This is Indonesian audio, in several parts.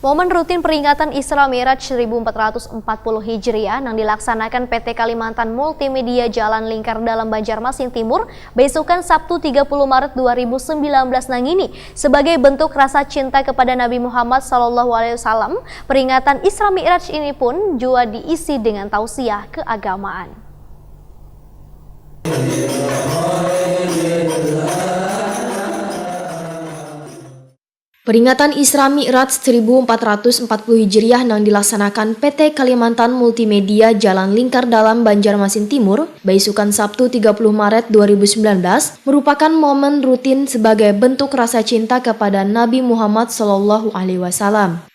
Momen rutin peringatan Isra Mi'raj 1440 Hijriah yang dilaksanakan PT Kalimantan Multimedia Jalan Lingkar Dalam Banjarmasin Timur besokan Sabtu 30 Maret 2019 ini sebagai bentuk rasa cinta kepada Nabi Muhammad SAW. Peringatan Isra Mi'raj ini pun juga diisi dengan tausiah keagamaan. Peringatan Isra Mi'raj 1440 Hijriah yang dilaksanakan PT Kalimantan Multimedia Jalan Lingkar Dalam Banjarmasin Timur besokan Sabtu 30 Maret 2019 merupakan momen rutin sebagai bentuk rasa cinta kepada Nabi Muhammad SAW.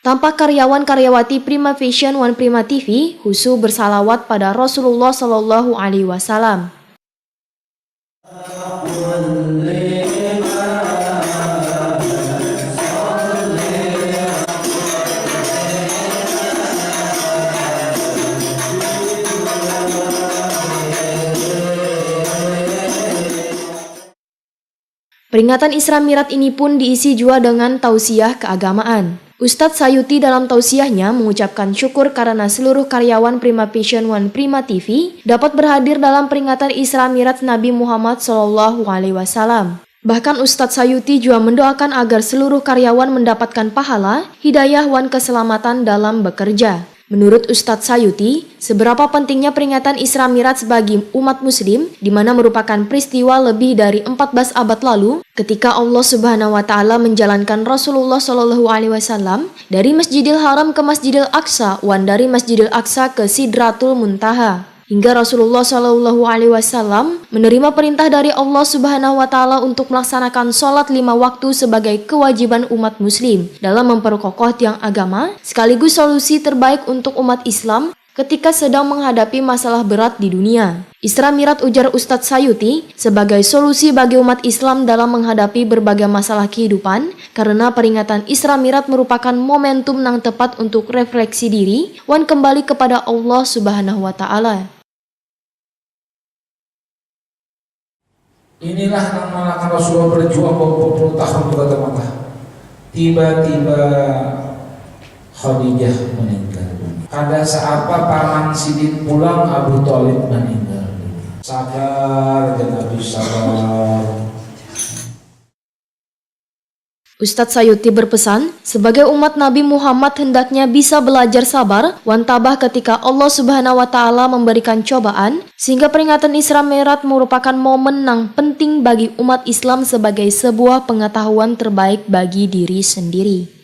Tampak karyawan-karyawati Prima Fashion One Prima TV khusyuk bersalawat pada Rasulullah SAW. Peringatan Isra Mi'raj ini pun diisi juga dengan tausiah keagamaan. Ustadz Sayuti dalam tausiahnya mengucapkan syukur karena seluruh karyawan Prima Fashion One Prima TV dapat berhadir dalam peringatan Isra Mi'raj Nabi Muhammad SAW. Bahkan Ustadz Sayuti juga mendoakan agar seluruh karyawan mendapatkan pahala, hidayah, dan keselamatan dalam bekerja. Menurut Ustadz Sayuti, seberapa pentingnya peringatan Isra Mi'raj bagi umat muslim, di mana merupakan peristiwa lebih dari 14 abad lalu, ketika Allah Subhanahu wa Ta'ala menjalankan Rasulullah SAW dari Masjidil Haram ke Masjidil Aqsa, dan dari Masjidil Aqsa ke Sidratul Muntaha. Hingga Rasulullah SAW menerima perintah dari Allah Subhanahu wa Ta'ala untuk melaksanakan sholat 5 waktu sebagai kewajiban umat muslim dalam memperkokoh tiang agama, sekaligus solusi terbaik untuk umat Islam ketika sedang menghadapi masalah berat di dunia. Isra Mi'raj, ujar Ustadz Sayuti, sebagai solusi bagi umat Islam dalam menghadapi berbagai masalah kehidupan, karena peringatan Isra Mi'raj merupakan momentum yang tepat untuk refleksi diri dan kembali kepada Allah Subhanahu wa Ta'ala. Inilah yang mana Rasulullah berjuang beberapa tahun juga teman-teman. Tiba-tiba Khadijah meninggal. Ada saapa paman Sidin pulang, Abu Thalib meninggal. Sabar, Nabi sabar. Ustadz Sayuti berpesan, sebagai umat Nabi Muhammad hendaknya bisa belajar sabar, wan tabah ketika Allah Subhanahu wa Ta'ala memberikan cobaan, sehingga peringatan Isra Mi'raj merupakan momen yang penting bagi umat Islam sebagai sebuah pengetahuan terbaik bagi diri sendiri.